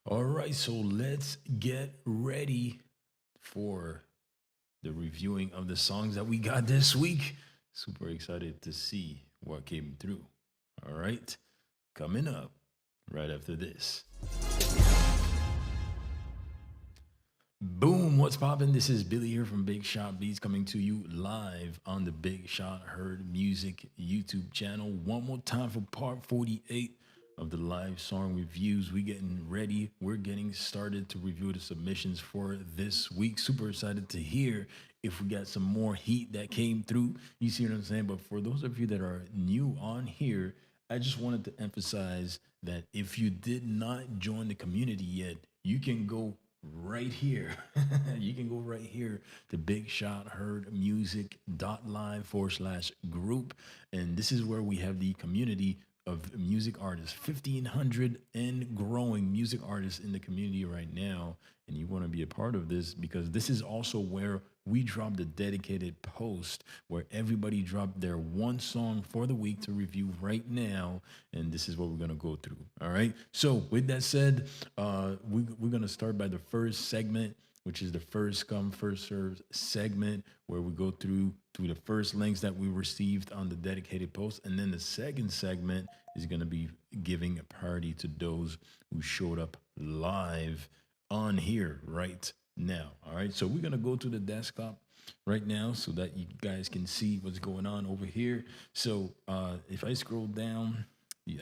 All right, so let's get ready for the reviewing of the songs that we got this week. Super excited to see what came through. All right, coming up right after this. Boom, what's poppin'? This is Billy here from Big Shot Beats coming to you live on the Big Shot Heard Music YouTube channel. One more time for part 48 of the live song reviews. We getting ready. We're getting started to review the submissions for this week. Super excited to hear if we got some more heat that came through. You see what I'm saying? But for those of you that are new on here, I just wanted to emphasize that if you did not join the community yet, you can go right here. You can go right here to Big Shot Heard Music live/group. And this is where we have the community of music artists, 1,500 and growing music artists in the community right now. And you want to be a part of this because this is also where we drop the dedicated post where everybody dropped their one song for the week to review right now. And this is what we're going to go through. All right. So, with that said, we're going to start by the first segment, which is the first come, first served segment, where we go through to the first links that we received on the dedicated post. And then the second segment is going to be giving a party to those who showed up live on here right now. All right. So we're going to go to the desktop right now so that you guys can see what's going on over here. So if I scroll down,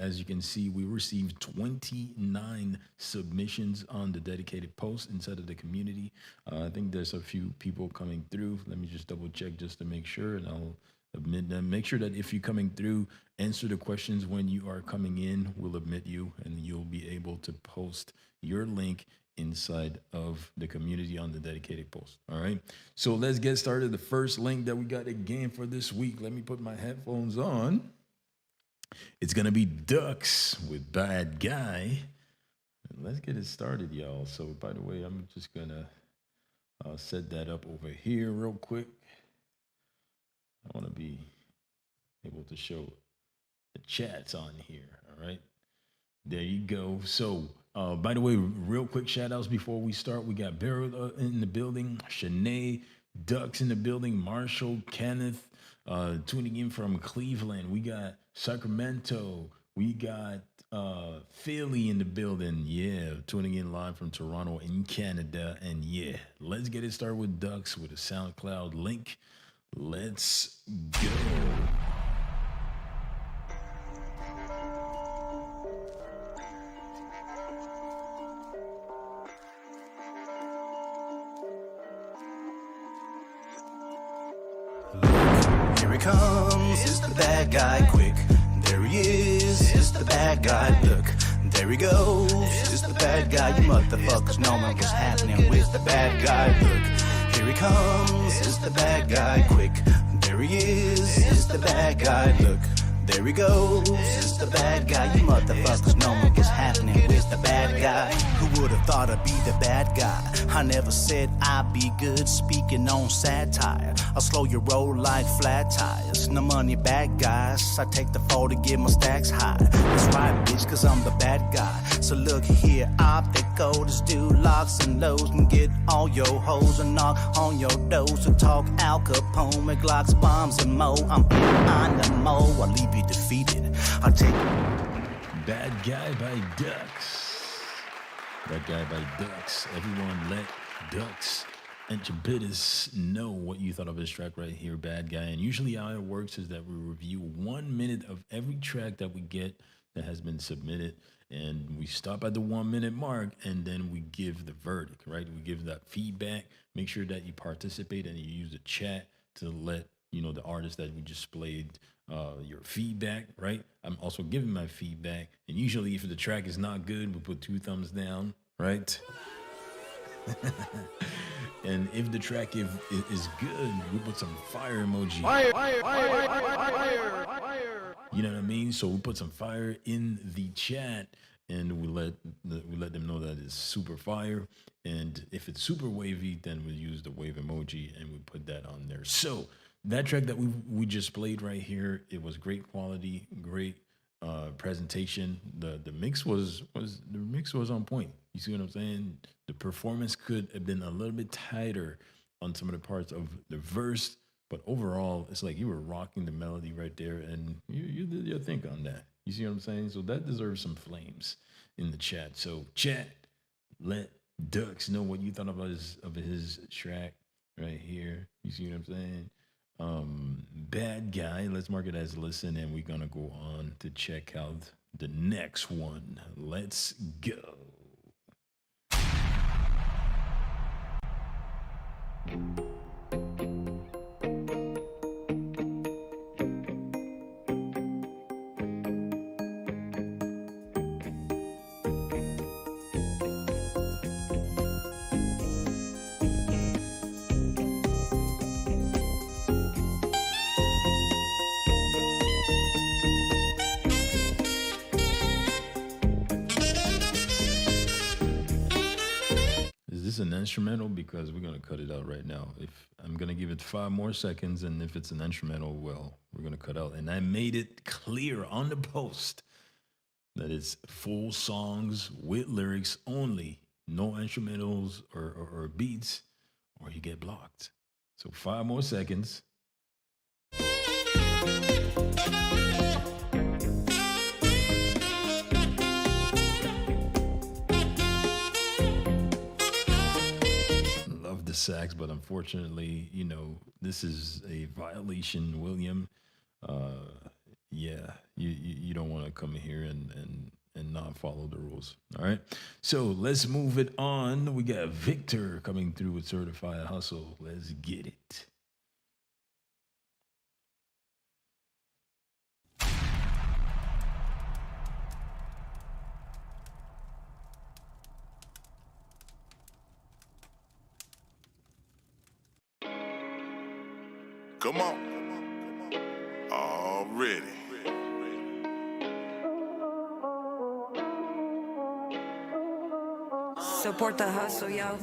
as you can see, we received 29 submissions on the dedicated post inside of the community. I think there's a few people coming through. Let me just double check just to make sure, and I'll admit them. Make sure that if you're coming through, answer the questions when you are coming in. We'll admit you, and you'll be able to post your link inside of the community on the dedicated post. All right. So let's get started. The first link that we got again for this week. Let me put my headphones on. It's going to be Ducks with Bad Guy. Let's get it started, y'all. So, by the way, I'm just going to set that up over here real quick. I want to be able to show the chats on here. All right. There you go. So, by the way, real quick shout outs before we start. We got Beryl in the building, Shanae, Ducks in the building, Marshall, Kenneth, tuning in from Cleveland. We got Sacramento. We got Philly in the building. Yeah, tuning in live from Toronto in Canada. And yeah, let's get it started with Ducks with a SoundCloud link. Let's go. Here he comes, it's the bad guy, quick. There he is, it's the bad guy, look. There he goes, it's the bad guy. You motherfuckers know what's happening with the bad guy, look. Here he comes, it's the bad guy, quick. There he is, it's the bad guy, look. There he goes, it's the bad guy. You motherfuckers know what's happening with the bad guy. Who would've thought I'd be the bad guy? I never said I'd be good speaking on satire. I'll slow your roll like flat tires. No money, bad guys. I take the fall to get my stacks high. That's right, bitch, cause I'm the bad guy. So look here, optical, just do locks and lows and get all your hoes and knock on your doors and talk Al Capone, make locks, bombs and mo. I'm on the mo, I'll leave you defeated. I'll take Bad Guy by Ducks. Bad Guy by Ducks. Everyone let Ducks and Chabitis know what you thought of this track right here, Bad Guy. And usually how it works is that we review 1 minute of every track that we get that has been submitted. And we stop at the 1 minute mark and then we give the verdict, right? We give that feedback. Make sure that you participate and you use the chat to let the artist that we just played your feedback, right? I'm also giving my feedback. And usually if the track is not good, we put 2 thumbs down, right? And if the track is good, we put some fire emoji. Fire. You know what I mean? So we put some fire in the chat and we let them know that it's super fire. And if it's super wavy, then we use the wave emoji and we put that on there. So that track that we just played right here, it was great quality, great presentation. The mix was on point. You see what I'm saying? The performance could have been a little bit tighter on some of the parts of the verse, but overall, it's like you were rocking the melody right there, and you did your thing on that. You see what I'm saying? So that deserves some flames in the chat. So chat, let Dux know what you thought of his track right here. You see what I'm saying? Bad Guy. Let's mark it as listen, and we're gonna go on to check out the next one. Let's go. Is this an instrumental? Because we're gonna cut it out right now. If I'm gonna give it 5 more seconds, and if it's an instrumental, well, we're gonna cut out. And I made it clear on the post that it's full songs with lyrics only, no instrumentals or beats, or you get blocked. So 5 more seconds. Love the sax, but unfortunately, this is a violation, William. Yeah, you don't want to come here and not follow the rules. All right. So let's move it on. We got Victor coming through with Certified Hustle. Let's get it. Come on. Already. Support the hustle, yo.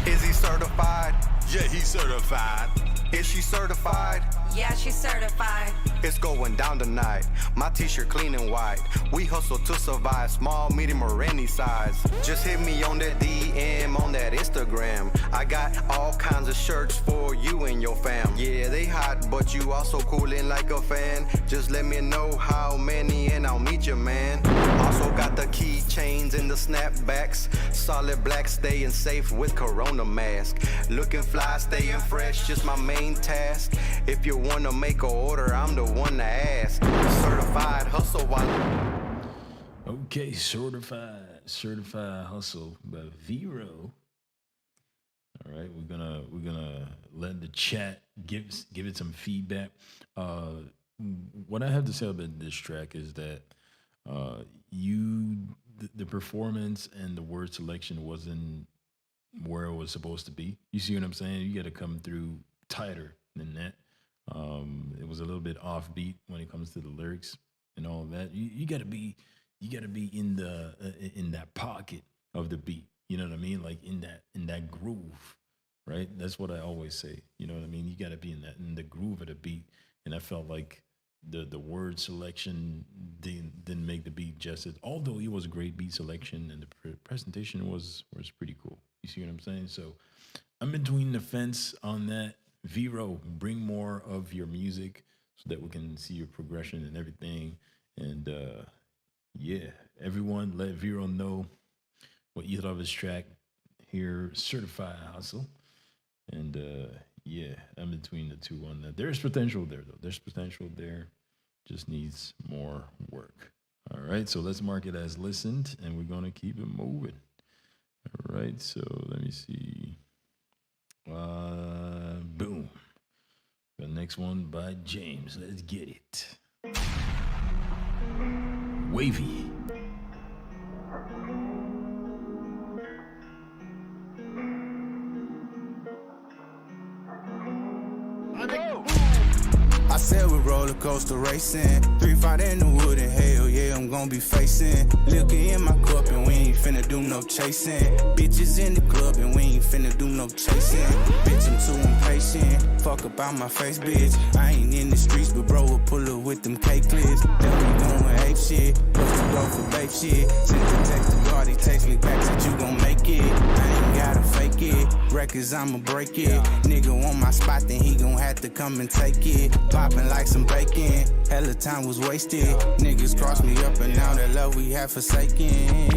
Is he certified? Yeah, he's certified. Is she certified? Yeah, she's certified. It's going down tonight. My t-shirt clean and white. We hustle to survive. Small, medium, or any size. Just hit me on that DM on that Instagram. I got all kinds of shirts for you and your fam. Yeah, they hot, but you also coolin' like a fan. Just let me know how many and I'll meet you, man. Also got the keychains and the snapbacks. Solid black, staying safe with Corona mask. Looking fly, staying fresh, just my main task. If you wanna make a order, I'm the one to ask. Certified hustle while. Okay, certified hustle by Vero. All right, we're gonna let the chat give it some feedback. What I have to say about this track is that the performance and the word selection wasn't where it was supposed to be. You see what I'm saying? You got to come through tighter than that. It was a little bit offbeat when it comes to the lyrics and all of that. You got to be in that pocket of the beat. You know what I mean? Like in that groove, right? That's what I always say. You know what I mean? You got to be in the groove of the beat. And I felt like the word selection didn't make the beat justice. Although it was a great beat selection and the presentation was pretty cool. You see what I'm saying? So I'm between the fence on that. Vero, bring more of your music so that we can see your progression and everything. And yeah, everyone, let Vero know what you thought of his track here, Certified Hustle. And yeah, I'm between the two on that. There's potential there, though. There's potential there. Just needs more work. All right, so let's mark it as listened, and we're going to keep it moving. All right, so let me see. Boom. The next one by James. Let's get it. Wavy. I said we roll roller coaster racing. 3-5 in the wood and hell yeah, I'm gonna be facing. Liquor in my cup and we ain't finna do no chasing. Bitches in the club and we ain't finna do no chasing. Bitch, I'm too impatient. Fuck about my face, bitch. I ain't in the streets, but bro will pull up with them cake clips. Definitely doing ape shit. Close the door for babe shit. Send the text to God, he text me back, said you gon' make it. I ain't gotta fake it. Records, I'ma break it. Nigga on my spot, then he gon' have to come and take it. Poppin' like some bacon. Hella time was wasted. Niggas cross me up and now that love we have forsaken.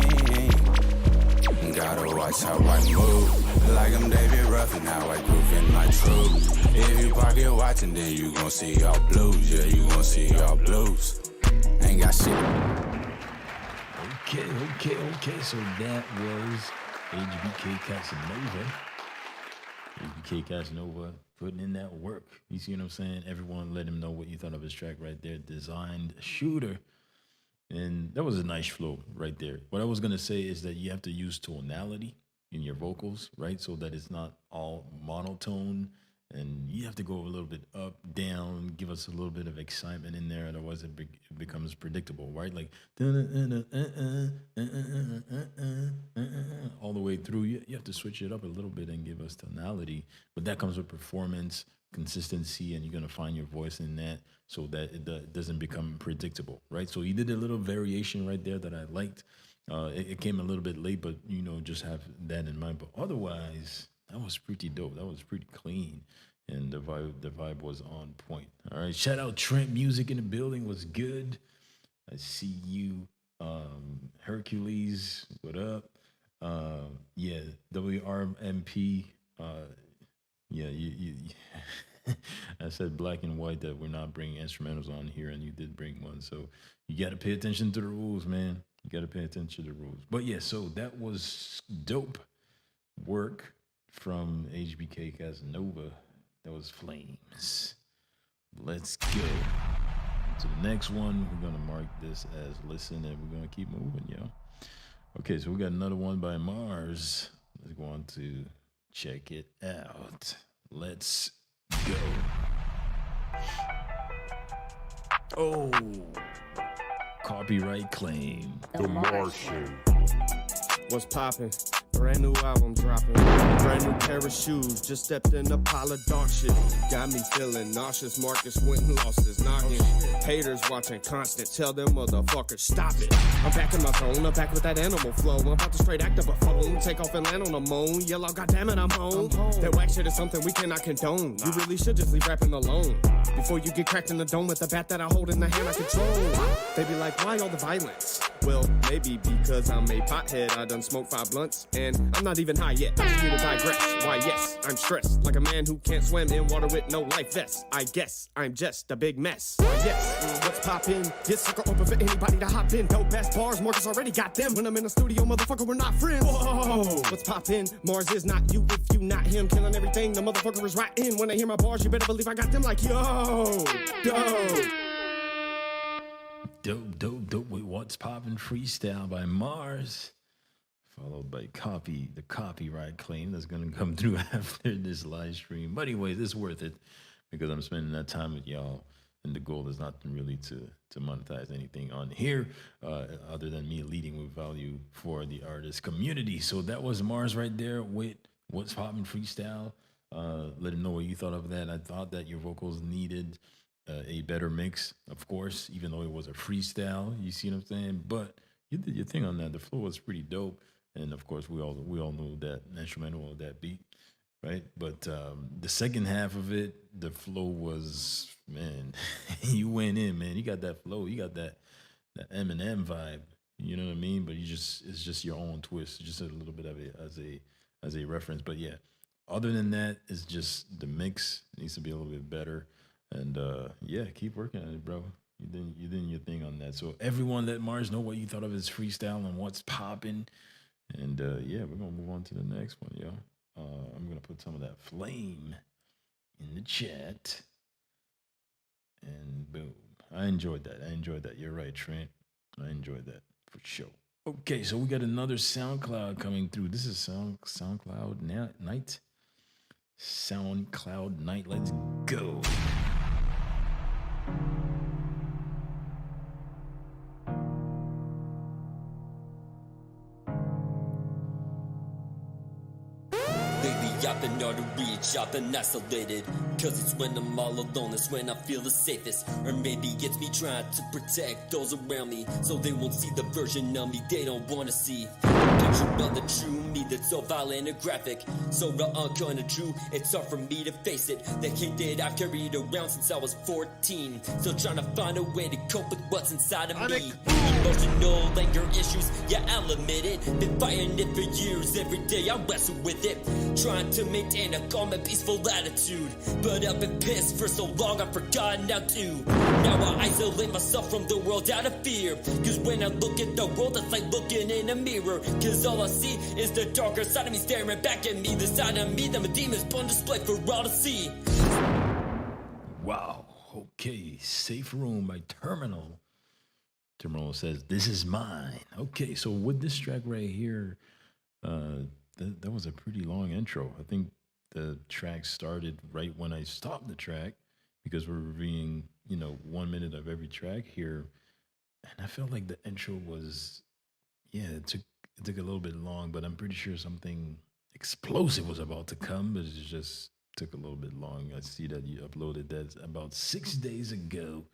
Gotta watch how I move. Like I'm David Ruffin, how I groove in my truth. If you pocket watching, then you gon' see all blues. Yeah, you gon' see all blues. Ain't got shit. Okay. So that was HBK Casanova. HBK Casanova putting in that work. You see what I'm saying? Everyone let him know what you thought of his track right there. Designed Shooter. And that was a nice flow right there. What I was going to say is that you have to use tonality in your vocals, right? So that it's not all monotone. And you have to go a little bit up, down, give us a little bit of excitement in there. Otherwise, it becomes predictable, right? Like all the way through. You have to switch it up a little bit and give us tonality. But that comes with performance, consistency, and you're going to find your voice in that so that it doesn't become predictable, right? So you did a little variation right there that I liked. It came a little bit late, but, just have that in mind. But otherwise, that was pretty dope. That was pretty clean. And the vibe was on point. All right. Shout out Trent Music in the building. Was good. I see you. Hercules, what up? Yeah, WRMP. You I said black and white that we're not bringing instrumentals on here, and you did bring one. So you got to pay attention to the rules, man. You got to pay attention to the rules. But yeah, so that was dope work from HBK Casanova. That was Flames. Let's go to the next one. We're going to mark this as listen, and we're going to keep moving, yo. Okay, so we got another one by Mars. Let's go on to check it out. Let's go. Oh, copyright claim. The Martian. What's poppin'? Brand new album dropping. Brand new pair of shoes. Just stepped in a pile of dog shit. Got me feeling nauseous. Marcus went and lost his noggin. Haters watching constant. Tell them motherfuckers stop it. I'm back in my zone. I'm back with that animal flow. I'm about to straight act up a phone. Take off and land on the moan. Yellow, goddammit, I'm home. That whack shit is something we cannot condone. You really should just leave rapping alone. Before you get cracked in the dome with the bat that I hold in the hand I control. They be like, why all the violence? Well, maybe because I'm a pothead. I done smoked 5 blunts and I'm not even high yet. I'm just here to digress. Why, yes, I'm stressed like a man who can't swim in water with no life vest. I guess I'm just a big mess. Why, yes, what's poppin'? Get sucker open for anybody to hop in. Dope ass bars, Marcus already got them. When I'm in the studio, motherfucker, we're not friends. Whoa, what's poppin'? Mars is not you if you not him. Killing everything, the motherfucker is right in. When I hear my bars, you better believe I got them like, yo, Dope with What's Poppin' Freestyle by Mars, followed by the copyright claim that's going to come through after this live stream. But anyways, it's worth it because I'm spending that time with y'all, and the goal is not really to monetize anything on here other than me leading with value for the artist community. So that was Mars right there with What's Poppin' Freestyle. Let him know what you thought of that. I thought that your vocals needed a better mix, of course, even though it was a freestyle. You see what I'm saying? But you did your thing on that. The flow was pretty dope, and of course, we all know that instrumental of that beat, right? But the second half of it, the flow was, man, you went in, man. You got that flow. You got that Eminem vibe. You know what I mean? But it's just your own twist, just a little bit of it as a reference. But yeah, other than that, it's just the mix needs to be a little bit better. And yeah, keep working on it, bro. You did your thing on that. So everyone, let Mars know what you thought of his freestyle and what's popping. And yeah, we're gonna move on to the next one, yo. I'm gonna put some of that flame in the chat. And boom, I enjoyed that. You're right, Trent. I enjoyed that for sure. Okay, so we got another SoundCloud coming through. This is SoundCloud Night. SoundCloud Night. Let's go. Lately I've been hard to reach, I've been isolated. Cause it's when I'm all alone, that's when I feel the safest. Or maybe it's me trying to protect those around me, so they won't see the version of me they don't wanna see. Picture of the true me that's so violent and graphic, so raw, kinda true, it's hard for me to face it. The hate that I've carried around since I was 14, still trying to find a way to cope with what's inside of me. Emotional anger issues, yeah, I'll admit it. Been fighting it for years, every day I wrestle with it, trying to maintain a calm and peaceful attitude. But I've been pissed for so long I've forgotten how to. Now I isolate myself from the world out of fear, cause when I look at the world it's like looking in a mirror. Cause all I see is the darker side of me staring back at me, the side of me that my demons put on display for all to see. Wow. Okay. Safe Room by Terminal. Terminal says, "This is mine." Okay. So with this track right here, that was a pretty long intro. I think the track started right when I stopped the track because we're reviewing, 1 minute of every track here. And I felt like the intro was, it took a little bit long, but I'm pretty sure something explosive was about to come, but it just took a little bit long. I see that you uploaded that about 6 days ago.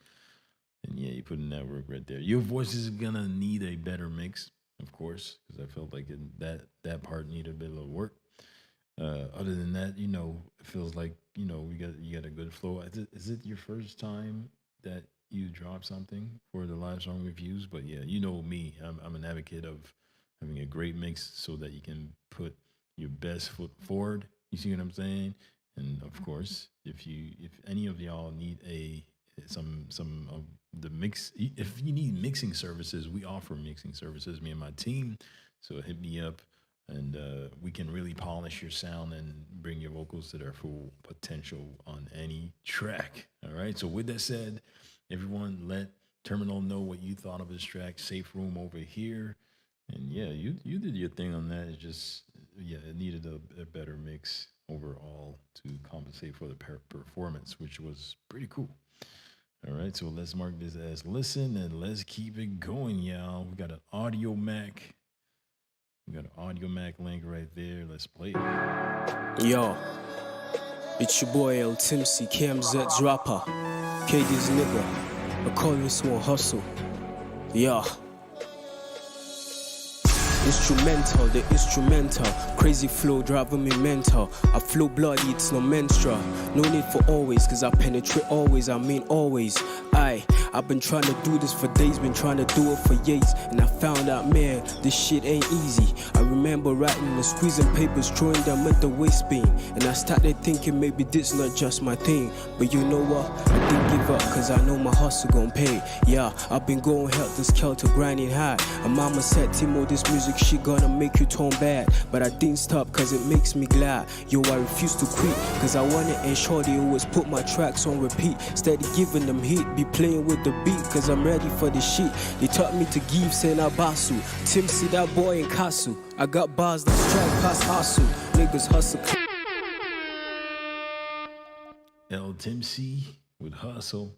And yeah, you put in that work right there. Your voice is gonna need a better mix, of course, because I felt like that part needed a bit of work. Other than that, it feels like you got a good flow. Is it your first time that you drop something for the live song reviews? But yeah, you know me, I'm an advocate of having a great mix so that you can put your best foot forward. You see what I'm saying? And of course, if any of y'all need some of the mix, if you need mixing services, we offer mixing services, me and my team. So hit me up, and we can really polish your sound and bring your vocals to their full potential on any track. All right. So with that said, everyone, let Terminal know what you thought of this track. Safe Room over here, and yeah, you did your thing on that. It's just it needed a better mix overall to compensate for the performance, which was pretty cool. All right, so let's mark this as listen and let's keep it going, y'all. We got an Audio Mac. We got an Audio Mac link right there. Let's play it. Yo, it's your boy El Timsy, KMZ rapper, KD's nigga. I call this one hustle. Yeah. Instrumental, the instrumental. Crazy flow driving me mental. I flow bloody, it's no menstrual. No need for always, cause I penetrate always, I mean always. I've been trying to do this for days, been trying to do it for years. And I found out, man, this shit ain't easy. I remember writing and squeezing papers, throwing them at the waste bin. And I started thinking maybe this not just my thing. But you know what? I didn't give up, cause I know my hustle gon' pay. Yeah, I've been going helter-skelter, grinding hard. And mama said, Timo, this music shit gonna make you turn bad. But I didn't stop, cause it makes me glad. Yo, I refuse to quit, cause I wanna ensure they always put my tracks on repeat. Steady giving them heat, be playing with the beat, cause I'm ready for the shit. They taught me to give, saying Abasu. Tim, see that boy in Kasu. I got bars that strike past hustle. Niggas hustle. El Timsy with Hustle.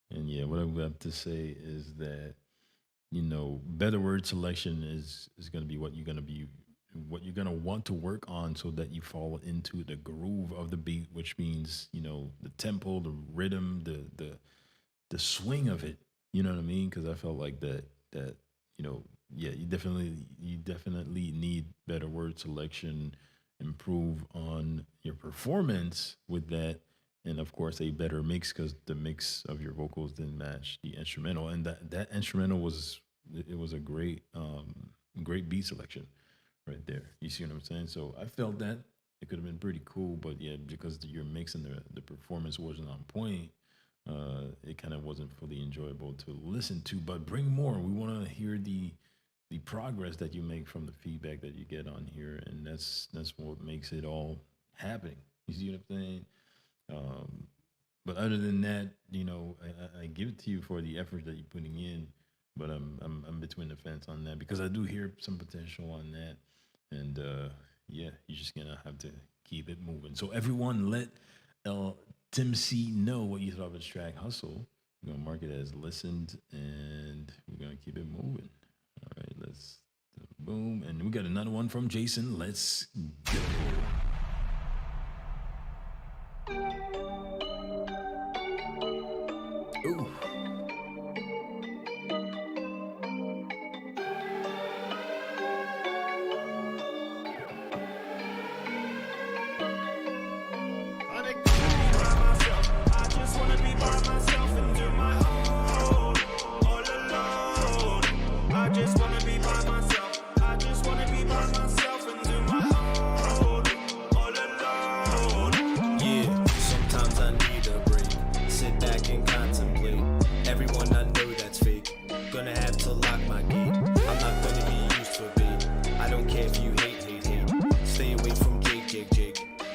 And yeah, what I'm going to say is that, better word selection is going to be what you're going to want to work on so that you fall into the groove of the beat, which means, the tempo, the rhythm, the swing of it. You know what I mean? Because I felt like that, you definitely need better word selection, improve on your performance with that. And of course, a better mix, because the mix of your vocals didn't match the instrumental, and that instrumental was a great beat selection right there. You see what I'm saying? So I felt that it could have been pretty cool, but yeah, because your mix and the performance wasn't on point, it kind of wasn't fully enjoyable to listen to. But bring more. We want to hear the progress that you make from the feedback that you get on here, and that's what makes it all happening. You see what I'm saying? But other than that, I give it to you for the effort that you're putting in. But I'm between the fence on that, because I do hear some potential on that, and you're just gonna have to keep it moving. So everyone, let Tim C know what you thought of his track Hustle. We're gonna mark it as listened, and we're gonna keep it moving. All right, let's boom, and we got another one from Jason. Let's go. Ooh. I just wanna be by myself and do my own, all alone. I just wanna be by myself. I just wanna be by myself and do my own, all alone. Yeah, sometimes I need a break. Sit back and contemplate. Everyone I know that's fake. Gonna have to lock my gate. I'm not gonna be used for bait. I don't care if you hate. Stay away from Jake.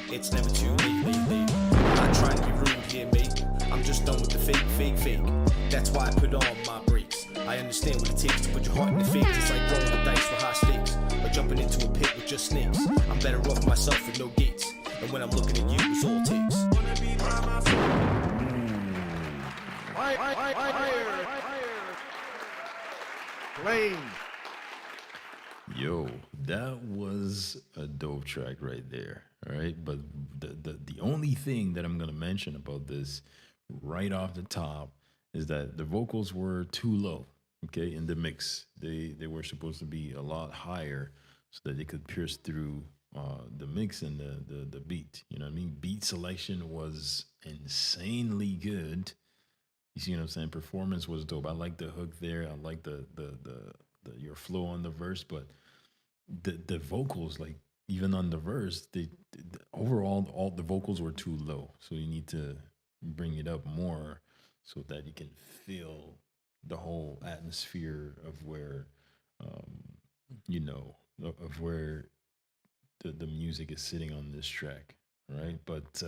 It's never too late. Not trying to be rude here, mate. I'm just done with the fake. That's why I put on my brakes. I understand what it takes to put your heart in the fake. It's like rolling the dice for high stakes, or jumping into a pit with just snakes. I'm better off myself with no gates. And when I'm looking at you, it's all it takes. Wanna be by myself. Lane. Yo, that was a dope track right there. All right, but the only thing that I'm gonna mention about this right off the top is that the vocals were too low. Okay, in the mix, they were supposed to be a lot higher so that they could pierce through the mix and the beat. You know what I mean? Beat selection was insanely good. You see what I'm saying? Performance was dope. I like the hook there. I like the your flow on the verse, but the vocals, like even on the verse, overall all the vocals were too low. So you need to bring it up more so that you can feel the whole atmosphere of where you know of where the music is sitting on this track. Right, but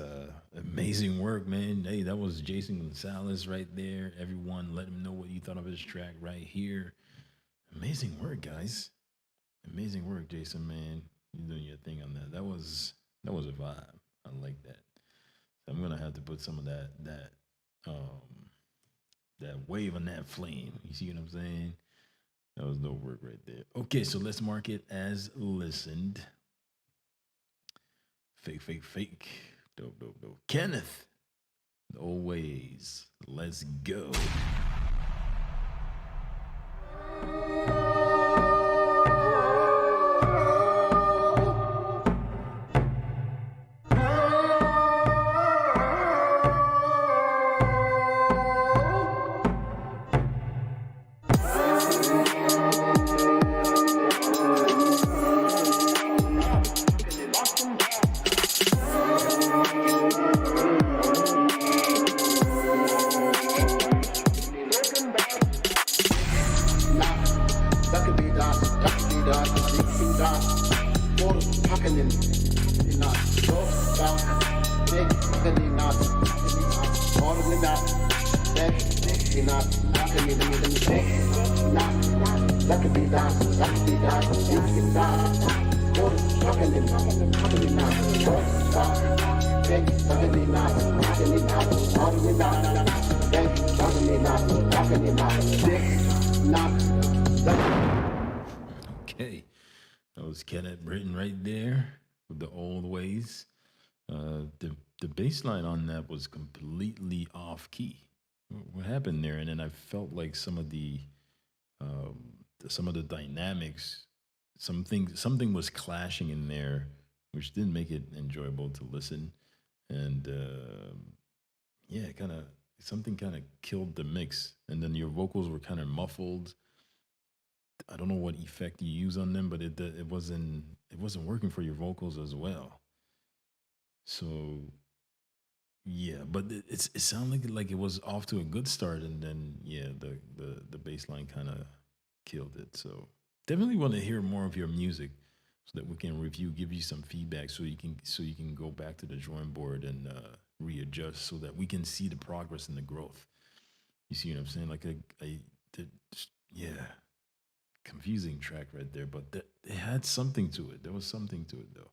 amazing work, man. Hey, that was Jason Gonzalez right there. Everyone, let him know what you thought of his track right here. Amazing work, guys. Amazing work, Jason, man. You're doing your thing on that. That was a vibe. I like that. So I'm gonna have to put some of that wave on that flame. You see what I'm saying? That was no work right there. Okay, so let's mark it as listened. Fake. Dope. Kenneth, the old ways. Let's go. Okay, that was Kenneth Britton right there with the old ways. The bass line on that was completely off key. What happened there? And then I felt like some of the dynamics, something was clashing in there, which didn't make it enjoyable to listen. And yeah, something kind of killed the mix. And then your vocals were kind of muffled. I don't know what effect you use on them, but it wasn't working for your vocals as well. So yeah, but it sounded like it was off to a good start, and then yeah, the bass line kind of killed it. So definitely want to hear more of your music so that we can review, give you some feedback, so you can go back to the drawing board and readjust, so that we can see the progress and the growth. You see what I'm saying? Like yeah, confusing track right there, but it had something to it. There was something to it though.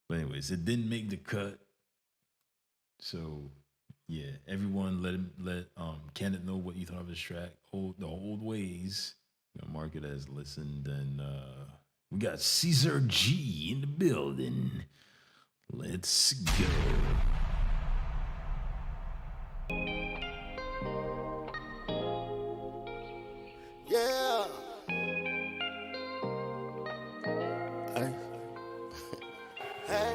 But anyways, it didn't make the cut. So Yeah, everyone let Kenneth know what you thought of his track. The old ways. Gonna mark it as listened. And we got Caesar G in the building. Let's go. Yeah. Hey. Hey.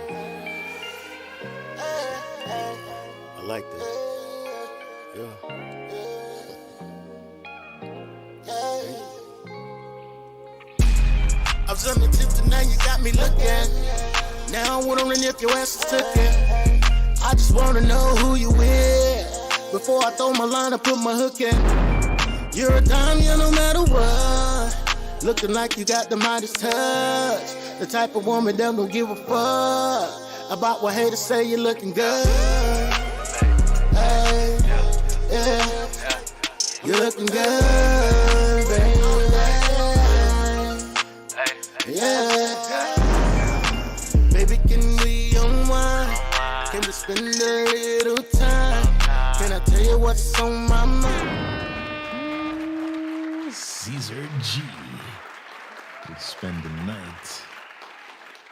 Hey. I like that. Yeah. I was on the tip to now you got me looking. Now I'm wondering if your ass is cooking. I just wanna know who you with. Before I throw my line, I put my hook in. You're a dime, yeah, no matter what. Looking like you got the Midas touch. The type of woman that don't give a fuck about what haters say. You're looking good. Hey, yeah, you're looking good, baby. Yeah, baby, can we unwind? Can we spend a little time? Can I tell you what's on my mind? Caesar G. Let's spend the night.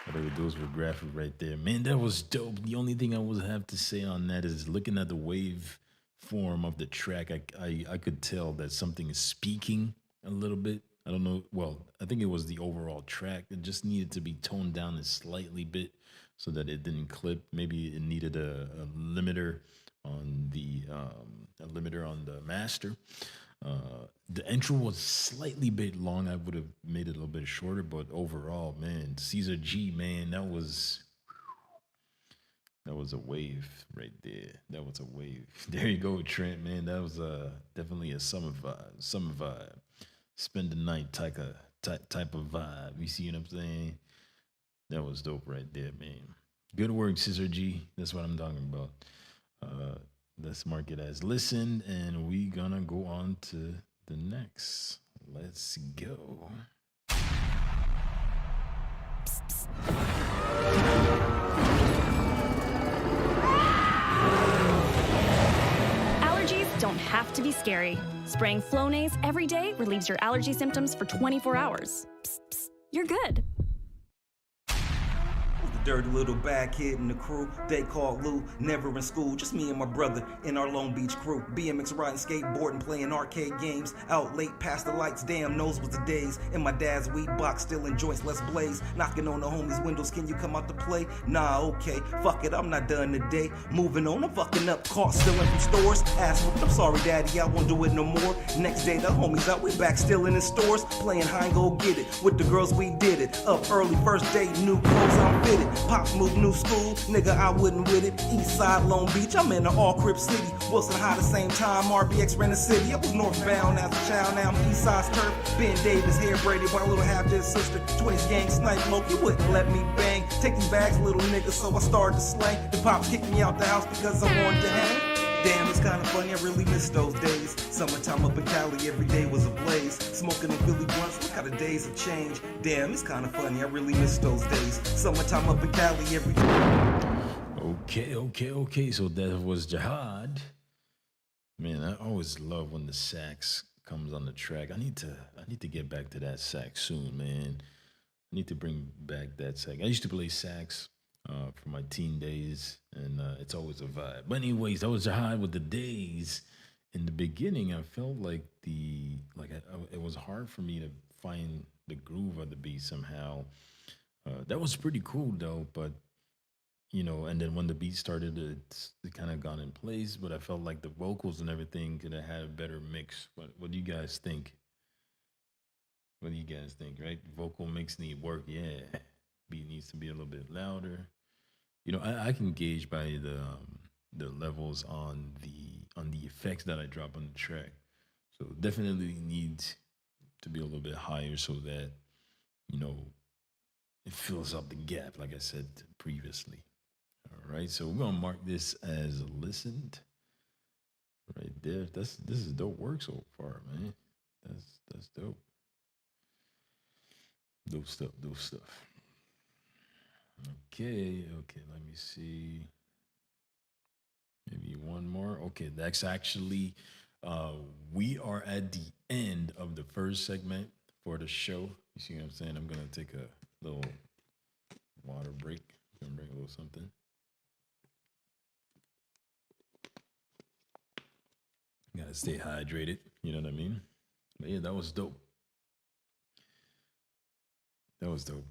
Whatever those were graphic right there. Man, that was dope. The only thing I would have to say on that is looking at the wave form of the track, I could tell that something is speaking a little bit. I don't know. Well, I think it was the overall track. It just needed to be toned down a slightly bit so that it didn't clip. Maybe it needed a limiter on the master. The intro was slightly bit long. I would have made it a little bit shorter, but overall, man, Caesar G, man, that was a wave right there. That was a wave. There you go, Trent, man. That was definitely a summer vibe. Spend the night type of vibe. You see what I'm saying? That was dope right there, man. Good work, Caesar G. That's what I'm talking about. Let's mark it as listened, and we gonna go on to the next. Let's go. Allergies don't have to be scary. Spraying Flonase every day relieves your allergy symptoms for 24 hours. Psst, psst, you're good. Dirty little bad kid in the crew, they called Lou, never in school, just me and my brother in our Long Beach crew. BMX riding, skateboarding, playing arcade games, out late past the lights, damn, those was the days. In my dad's weed box, still in joints, let's blaze. Knocking on the homies' windows, can you come out to play? Nah, okay, fuck it, I'm not done today. Moving on, I'm fucking up, caught stealing from stores. Asked me, I'm sorry daddy, I won't do it no more. Next day, the homies out, we back stealing in stores. Playing high and go get it, with the girls we did it. Up early, first date, new clothes, I'm fitted. Pops moved new school, nigga, I wouldn't with it. East side, Long Beach, I'm in the all Crip City. Wilson High the same time, RBX ran the city. I was northbound as a child, now I'm east side's turf. Ben Davis, hair braided by a little half-dead sister. 20s gang snipe, Loki wouldn't let me bang. Take these bags, little nigga, so I started to slang. The pops kicked me out the house because I wanted to hang. Damn, it's kinda funny, I really miss those days. Summertime up in Cali, every day was a blaze. Smoking the Philly blunts, look how the days have changed. Damn, it's kinda funny, I really miss those days. Summertime up in Cali, every day. Okay. So that was Jihad. Man, I always love when the sax comes on the track. I need to get back to that sax soon, man. I need to bring back that sax. I used to play sax for my teen days, and it's always a vibe. But anyways, that was Jihad with the days. In the beginning, I felt like it was hard for me to find the groove of the beat somehow. That was pretty cool though, but and then when the beat started, it kind of got in place. But I felt like the vocals and everything could have had a better mix. What do you guys think? What do you guys think? Right, vocal mix need work. Yeah, beat needs to be a little bit louder. I can gauge by the levels on the effects that I drop on the track. So definitely needs to be a little bit higher so that it fills up the gap, like I said previously. All right, so we're gonna mark this as listened right there. This is dope work so far, man. That's dope. Dope stuff. Okay, let me see. Maybe one more. Okay, that's actually, uh, we are at the end of the first segment for the show. You see what I'm saying? I'm gonna take a little water break. Gonna bring a little something. Gotta stay hydrated. You know what I mean? But yeah, that was dope. That was dope.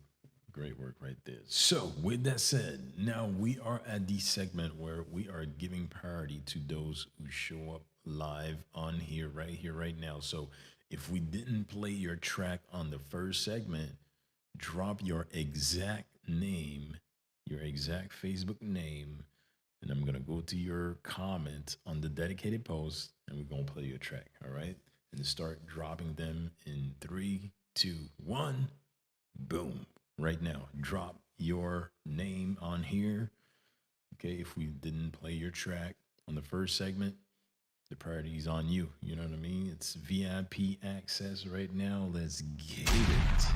Great work right there. So, with that said, now we are at the segment where we are giving priority to those who show up live on here, right now. So, if we didn't play your track on the first segment, drop your exact name, your exact Facebook name, and I'm gonna go to your comment on the dedicated post, and we're gonna play your track. All right, and start dropping them in three, two, one. Boom. Right now, drop your name on here. Okay, if we didn't play your track on the first segment, the priority is on you. You know what I mean? It's VIP access right now. Let's get it.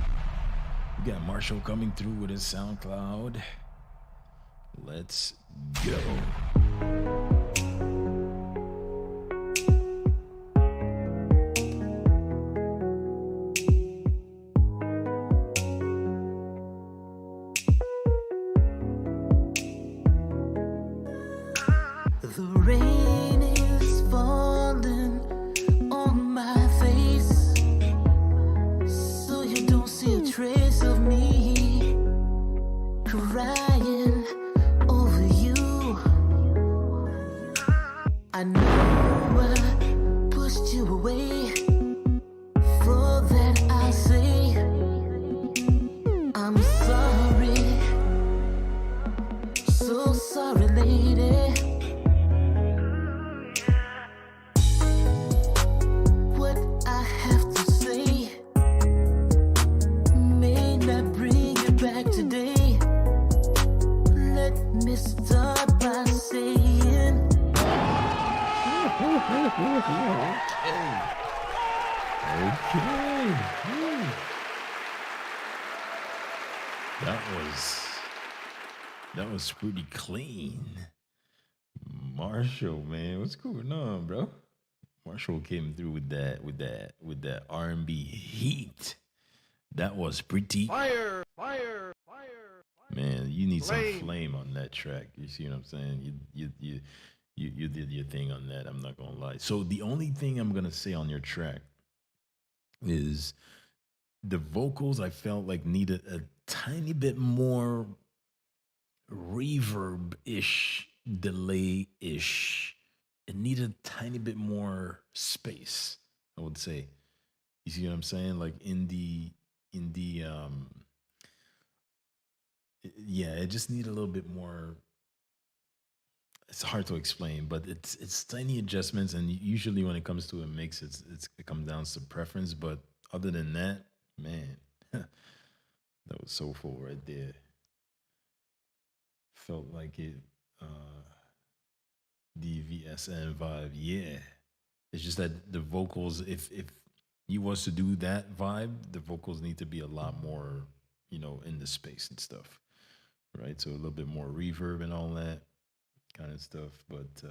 We got Marshall coming through with his SoundCloud. Let's go. The rain is falling on my face, so you don't see a trace of me crying over you. I know I pushed you away. For that I say I'm sorry, so sorry, lady. What I have to say may not bring you back today. Let me start by saying Okay. Woo. That was pretty clean. Marshall, man, what's going on, bro? Marshall came through with that R&B heat. That was pretty Fire. man. You need some flame on that track. You see what I'm saying? You did your thing on that. I'm not gonna lie. So the only thing I'm gonna say on your track is the vocals. I felt like needed a tiny bit more reverb ish, delay ish. It needed a tiny bit more space, I would say. You see what I'm saying? Like yeah, it just needed a little bit more. It's hard to explain, but it's tiny adjustments, and usually when it comes to a mix, it comes down to preference. But other than that, man, that was soulful right there. Felt like it. DVSN vibe. Yeah. It's just that the vocals, if you was to do that vibe, the vocals need to be a lot more, in the space and stuff. Right. So a little bit more reverb and all that kind of stuff. But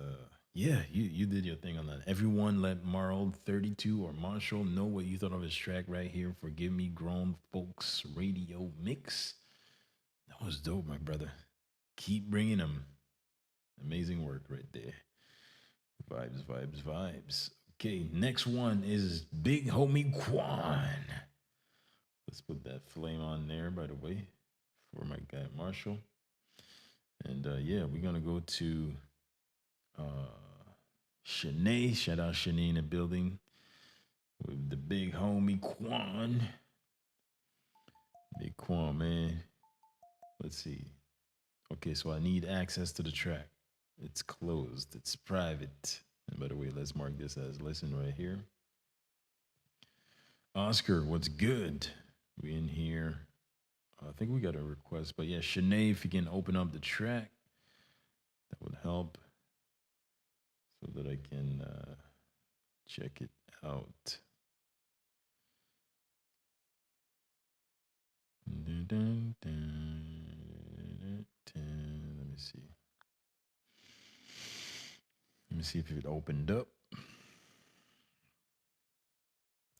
yeah, you did your thing on that. Everyone let Marl 32 or Marshall know what you thought of his track right here. Forgive Me Grown Folks Radio Mix. That was dope, my brother. Keep bringing them. Amazing work right there. Vibes, vibes, vibes. Okay, next one is Big Homie Quan. Let's put that flame on there, by the way, for my guy Marshall. And yeah, we're gonna go to Shanae. Shout out Shanae in the building with the Big Homie Quan. Big Quan, man. Let's see. Okay, so I need access to the track. It's closed. It's private. And by the way, let's mark this as listen right here. Oscar, what's good? We in here. I think we got a request, but yeah, Shanae, if you can open up the track, that would help so that I can check it out. Let me see. me see if it opened up.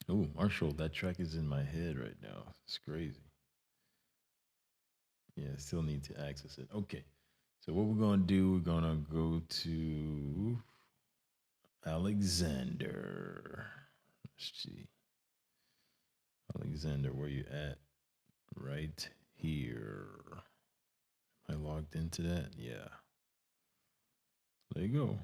Oh, Marshall, that track is in my head right now. It's crazy. Yeah, still need to access it. Okay. So what we're gonna do, we're gonna go to Alexander. Let's see. Alexander, where you at? Right here. Am I logged into that? Yeah. There you go.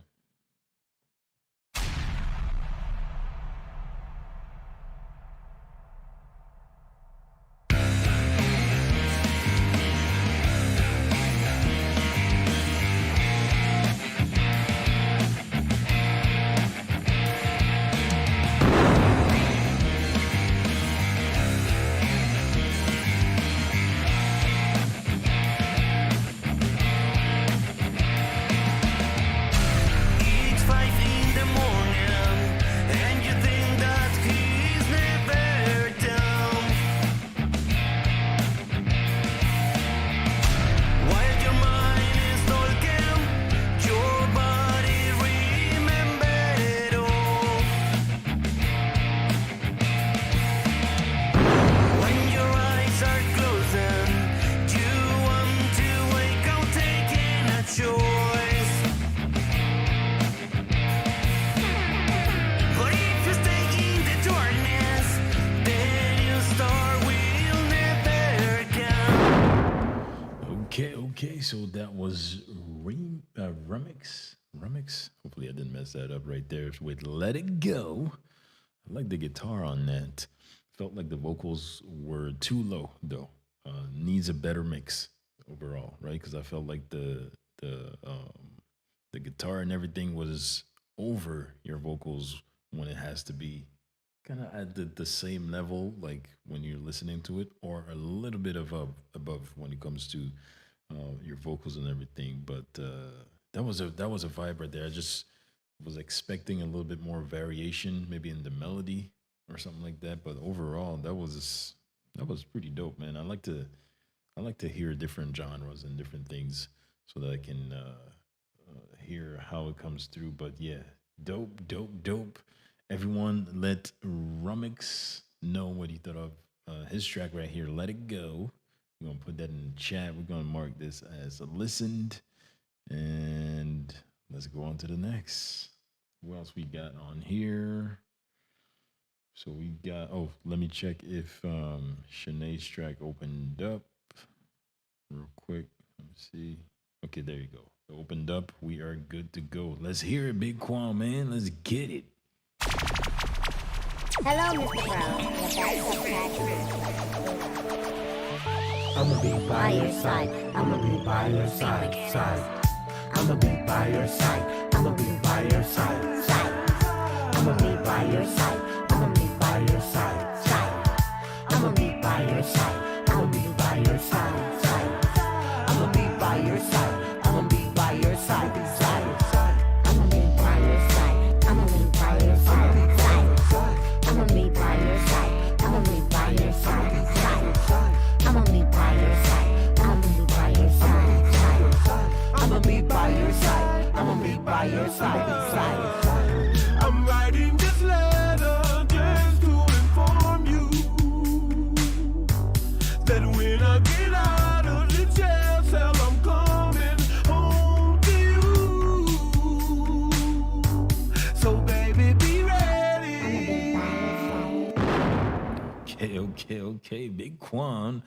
It's 5 in the morning, and you think that he's never down. While your mind is talking, your body remember it all. When your eyes are closing, you want to wake up taking a choice. But if you stay in the darkness, then your star will never come. Okay. So that was Remix. Hopefully I didn't mess that up right there with Let It Go. I like the guitar on that. Felt like the vocals were too low though. Needs a better mix overall, right? Because I felt like the guitar and everything was over your vocals when it has to be kind of at the same level, like when you're listening to it, or a little bit above when it comes to your vocals and everything. But that was a vibe right there. I just was expecting a little bit more variation, maybe in the melody or something like that. But overall, that was pretty dope, man. I like to hear different genres and different things so that I can hear how it comes through. But yeah, dope. Everyone, let Rumix know what he thought of his track right here. Let It Go. We're gonna put that in the chat. We're gonna mark this as a listened, and let's go on to the next. What else we got on here? So we got. Oh, let me check if Shanae's track opened up real quick. Let me see. Okay, there you go. It opened up. We are good to go. Let's hear it, Big Quan, man. Let's get it. Hello, Mr. Brown. I'ma be by your side. I'ma be by your side. I'ma be by your side. I'ma be by your side. I'ma be by your side. I'ma be by your side. I'ma be by your side. I'ma be by your side. I'ma be by your side. I'ma be by your side. I'ma be by your side. I'ma be by your side. I'ma be by your side. I'ma be by your side. I'ma be by your side. I'ma be by your side. I'ma be by your side. I'ma be by your side. I'm writing this letter just to inform you that when I get out of the jail cell, I'm coming home to you. So baby, be ready. Okay. Big Quan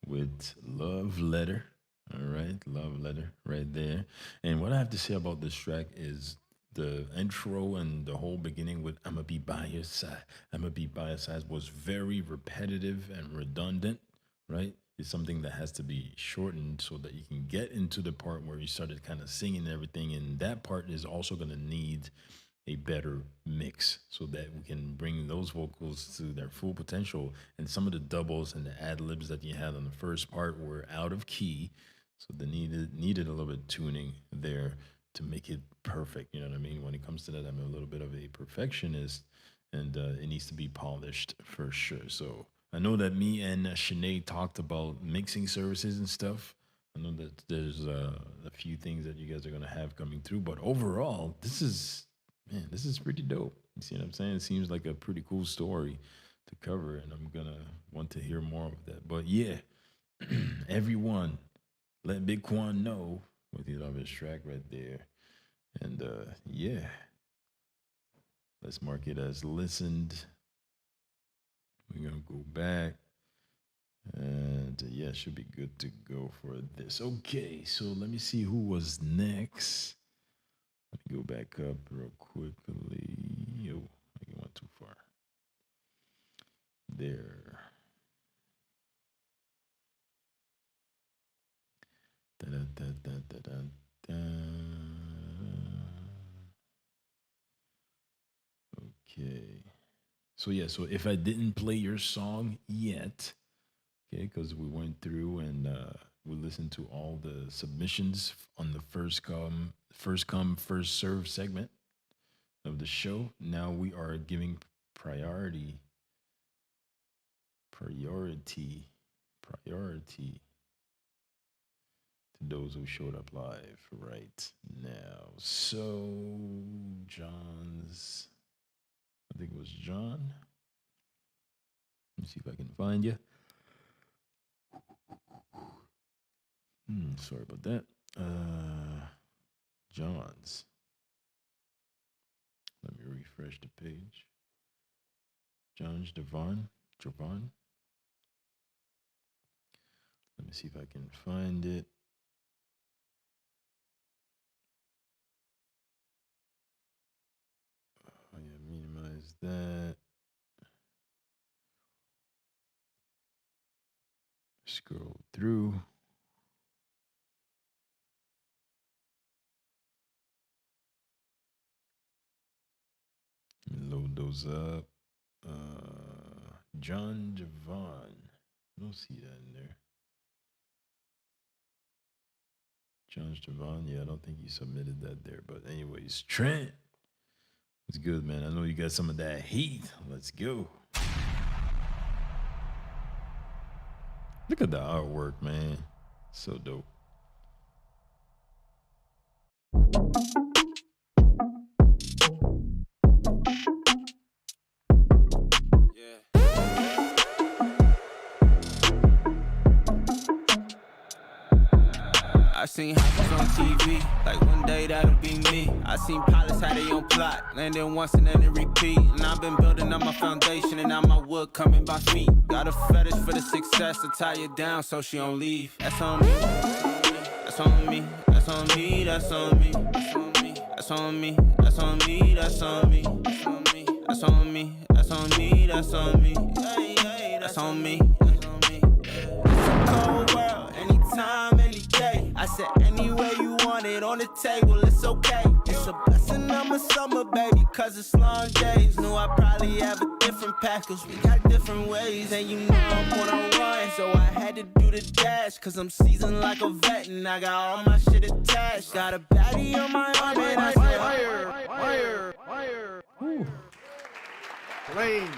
with Love Letter. All right, Love Letter right there. And what I have to say about this track is the intro and the whole beginning with I'ma be by your side. I'ma be by your side was very repetitive and redundant, right? It's something that has to be shortened so that you can get into the part where you started kind of singing and everything. And that part is also going to need a better mix so that we can bring those vocals to their full potential. And some of the doubles and the ad libs that you had on the first part were out of key. So they needed a little bit of tuning there to make it perfect. You know what I mean? When it comes to that, I'm a little bit of a perfectionist, and it needs to be polished for sure. So I know that me and Shanae talked about mixing services and stuff I know that there's a few things that you guys are gonna have coming through, but overall, this is pretty dope. You see what I'm saying? It seems like a pretty cool story to cover, and I'm gonna want to hear more of that. But yeah, everyone, let Big Quan know with the love his track right there, and yeah, let's mark it as listened. We're gonna go back. And yeah, should be good to go for this. Okay, so let me see who was next. Let me go back up real quickly. Oh, I went too far. There. Da-da-da-da-da-da-da. Okay. So yeah, so if I didn't play your song yet, okay, because we went through and we listened to all the submissions on the first come, first serve segment of the show. Now we are giving priority, priority to those who showed up live right now. So John's, I think it was John. Let me see if I can find you. Sorry about that. John's. Let me refresh the page. John's Javon. Let me see if I can find it. Oh yeah, minimize that. Scroll through. Load those up. John Javon. I don't see that in there. John Javon. Yeah, I don't think you submitted that there. But anyways, Trent. It's good, man. I know you got some of that heat. Let's go. Look at the artwork, man. So dope. I seen houses on TV, like one day that'll be me. I seen pilots how they on plot, landing once and then they repeat. And I've been building up my foundation and now my wood coming by feet. Got a fetish for the success to tie you down so she don't leave. That's on me, that's on me, that's on me, that's on me, that's on me, that's on me, that's on me, that's on me, that's on me, that's on me, that's on me, that's on me, that's on me. It's a cold world, anytime, any day. I said anywhere you want it on the table, it's okay. It's a blessing I'm a summer baby, cause it's long days. Knew I probably have a different path, cause we got different ways. And you know I'm on a run, so I had to do the dash. Cause I'm seasoned like a vet and I got all my shit attached. Got a baddie on my arm and I said Fire. Flame.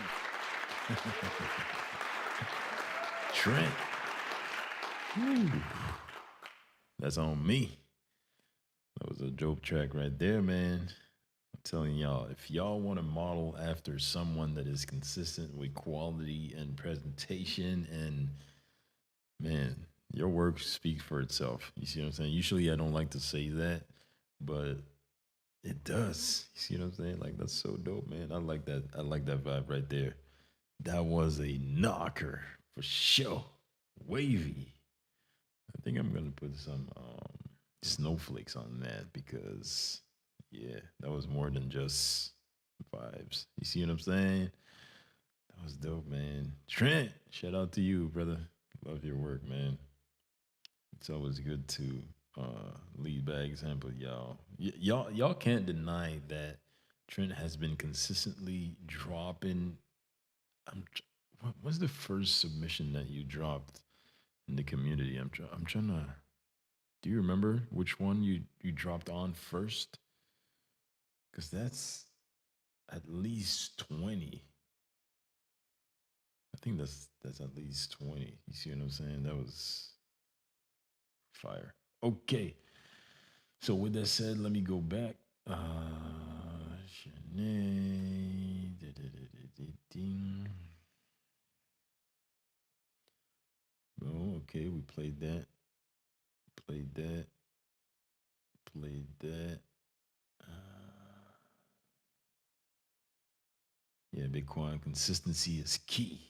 Trent. Whew. That's on me. That was a dope track right there, man. I'm telling y'all, if y'all want to model after someone that is consistent with quality and presentation, and man, your work speaks for itself. You see what I'm saying? Usually I don't like to say that, but it does. You see what I'm saying? Like, that's so dope, man. I like that. I like that vibe right there. That was a knocker for sure. Wavy. I think I'm gonna put some snowflakes on that because yeah, that was more than just vibes. You see what I'm saying? That was dope, man. Trent, shout out to you, brother. Love your work, man. It's always good to lead by example, y'all. Y'all can't deny that Trent has been consistently dropping. What was the first submission that you dropped in the community? I'm trying to. Do you remember which one you dropped on first? Because that's at least 20. I think that's at least 20. You see what I'm saying? That was Fire. Okay. So with that said, let me go back. Shanae. Ding. Oh, okay. We played that. Played that. Played that. Yeah, Bitcoin consistency is key.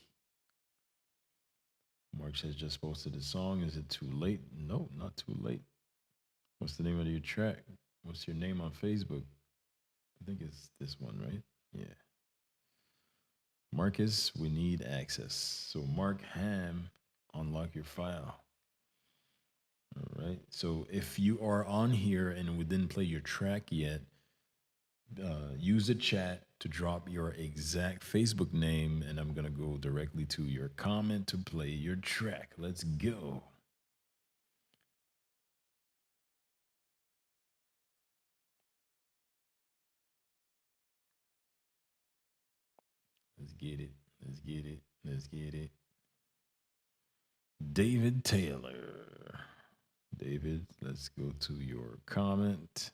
Mark says just posted the song. Is it too late? No, not too late. What's the name of your track? What's your name on Facebook? I think it's this one, right? Yeah. Marcus, we need access. So Mark Ham, unlock your file. All right. So if you are on here and we didn't play your track yet, use the chat to drop your exact Facebook name, and I'm going to go directly to your comment to play your track. Let's go. Let's get it. Let's get it. Let's get it. David Taylor. David, let's go to your comment.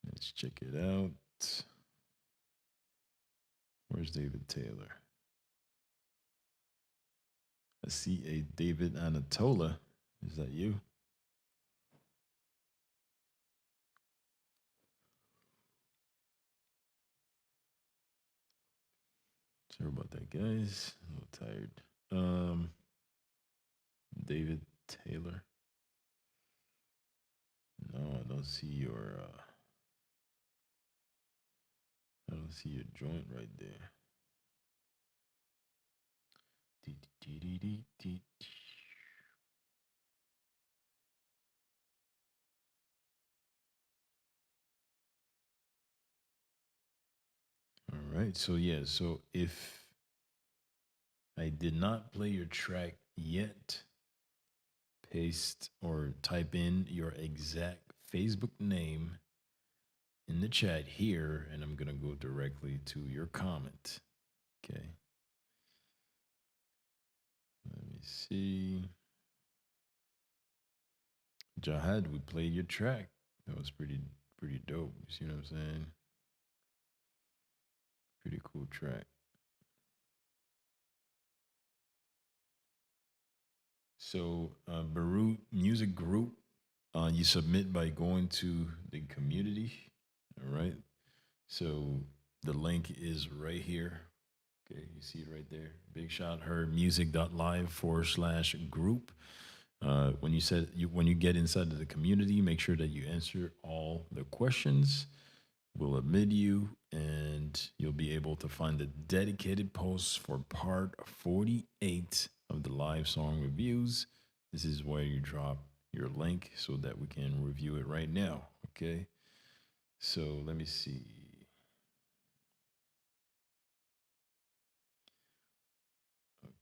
Let's check it out. Where's David Taylor? I see a David Anatola. Is that you? Sorry about that, guys. I'm a little tired. David Taylor. No, I don't see your I don't see your joint right there. All right, so yeah, so if I did not play your track yet, paste or type in your exact Facebook name in the chat here, and I'm going to go directly to your comment. Okay. Let me see. Jahad, we played your track. That was pretty dope. You see what I'm saying? Pretty cool track. So, Beirut Music Group, you submit by going to the community. All right. So the link is right here. Okay, you see it right there. Big Shot Heard music.live/group. When you get inside of the community, make sure that you answer all the questions. We'll admit you, and you'll be able to find the dedicated posts for part 48 of the live song reviews. This is where you drop your link so that we can review it right now. Okay. So let me see.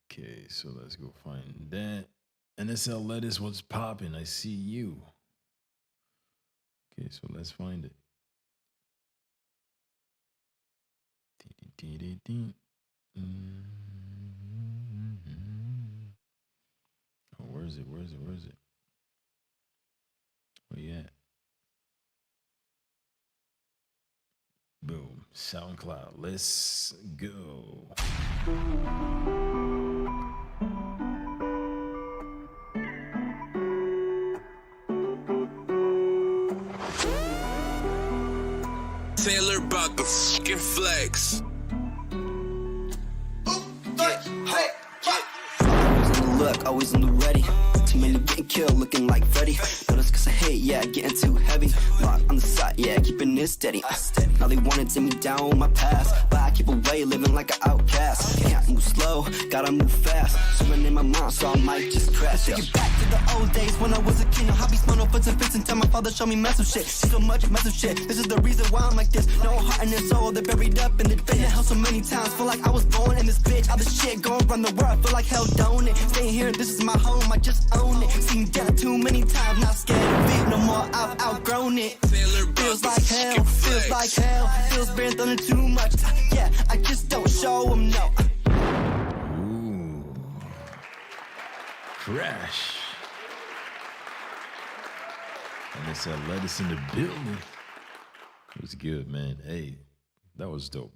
Okay, so let's go find that. NSL Lettuce, what's popping? I see you. Okay, so let's find it. Oh, where is it? Where is it? Where is it? Where you at? Boom. SoundCloud. Let's go. Taylor about the fucking flex. Look, always on the ready. Too many getting killed, looking like Freddy. Notice cause I hate, yeah, getting too heavy. Lock on the side, yeah, keeping it steady. Now they wanna take me down my path, but I keep away, living like an outcast. Can't move slow, gotta move fast. Swimming in my mind, so I might just crash. Take it back to the old days when I was a kid. No hobbies, no fits and fits, and tell my father show me massive shit. See so much massive shit. This is the reason why I'm like this. No heart in this soul, they're buried up in the pit. Hell so many times, feel like I was born in this bitch. All this shit going around the world, feel like hell don't it. Staying here, this is my home, I just own it. Seen death too many times, not scared of it no more. I've outgrown it. Feels like hell, feels like hell. Feels been thunder too much. Yeah, I just don't show them no. Crash. And they said lettuce in the building. It was good, man. Hey, that was dope.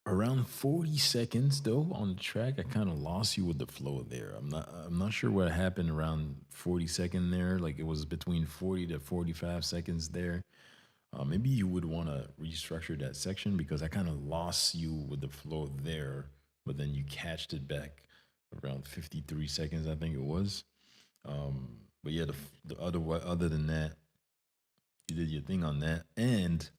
Around 40 seconds though on the track, I kind of lost you with the flow there. I'm not sure what happened around 40 there. Like it was between 40 to 45 seconds there. Maybe you would want to restructure that section because I kind of lost you with the flow there, but then you catched it back around 53 seconds, I think it was. But yeah, the other than that, you did your thing on that, and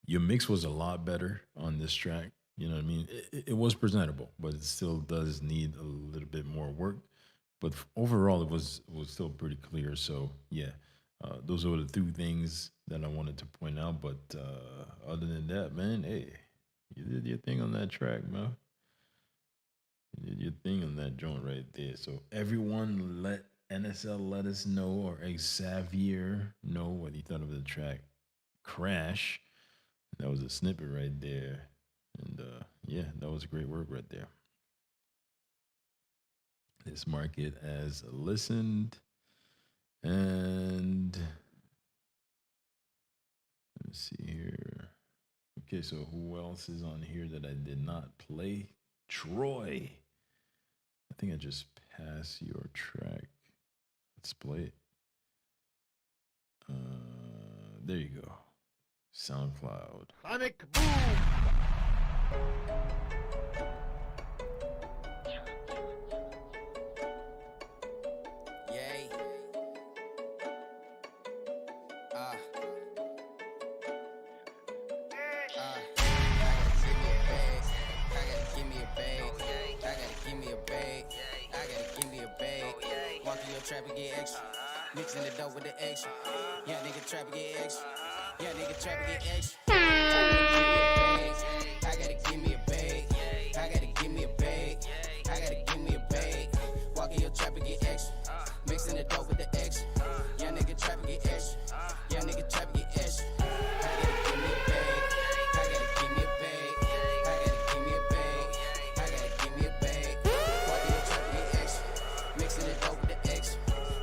your mix was a lot better on this track. You know what I mean? It was presentable, but it still does need a little bit more work. But overall, it was still pretty clear. So yeah, those are the two things that I wanted to point out. But other than that, man, hey, you did your thing on that track, man. You did your thing on that joint right there. So everyone, let NSL let us know, or Xavier know what he thought of the track Crash. That was a snippet right there. And yeah, that was great work right there. Let's mark it as listened. And let's see here. Okay, so who else is on here that I did not play? Troy. I think I just passed your track. Let's play it. There you go. SoundCloud. Sonic Boom! Yay. Trap and get extra. Mixing the dope with the extra. Yeah, nigga trap and get extra. Yeah, nigga trap and get extra. I gotta give me a bag. I gotta give me a bag. I gotta give me a bag. Walk in your trap and get extra. Mixing the dope with the extra. Yeah, nigga trap and get extra. Yeah, nigga trap and get extra. I gotta give me a bag. I gotta give me a bag. I gotta give me a bag. I gotta give me a bag. Walk in your trap and get extra. Mixing the dope with the extra.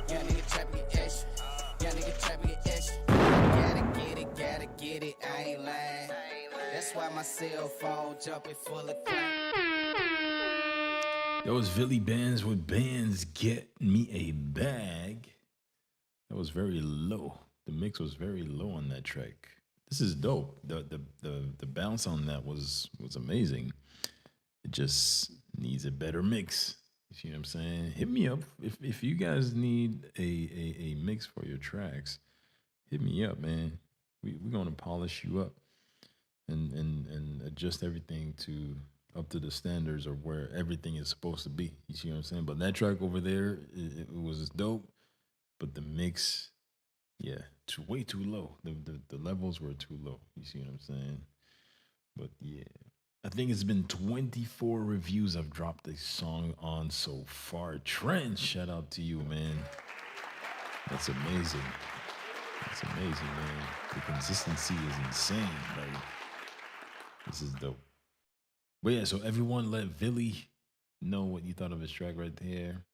Yeah, nigga trap and get extra. Yeah, nigga trap and get extra. Gotta get it, I ain't lying. That's why my cell phone jumping full of crap. That was Philly Bands with Bands Get Me a Bag. That was very low. The mix was very low on that track. This is dope. The bounce on that was amazing. It just needs a better mix. You see what I'm saying? Hit me up if you guys need a mix for your tracks. Hit me up, man. We're gonna polish you up and adjust everything to up to the standards of where everything is supposed to be. You see what I'm saying? But that track over there, it was dope, but the mix, yeah, way too low. The levels were too low. You see what I'm saying? But yeah, I think it's been 24 reviews I've dropped this song on so far. Trent, shout out to you, man. That's amazing. That's amazing, man. The consistency is insane. Like, this is dope. But yeah, so everyone let Billy know what you thought of his track right there.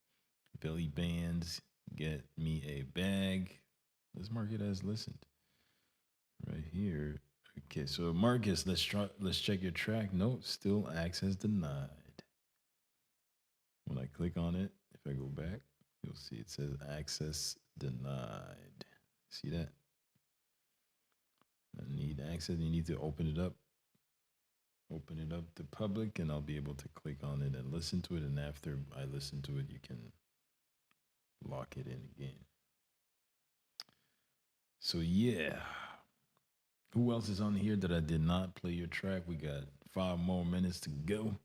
Billy Bands, Get Me a Bag. Let's mark it as listened. Right here. Okay, so Marcus, let's check your track. No, still access denied. When I click on it, if I go back, you'll see it says access denied. See that? I need access. You need to open it up. Open it up to public, and I'll be able to click on it and listen to it. And after I listen to it, you can lock it in again. So yeah. Who else is on here that I did not play your track? We got 5 more minutes to go.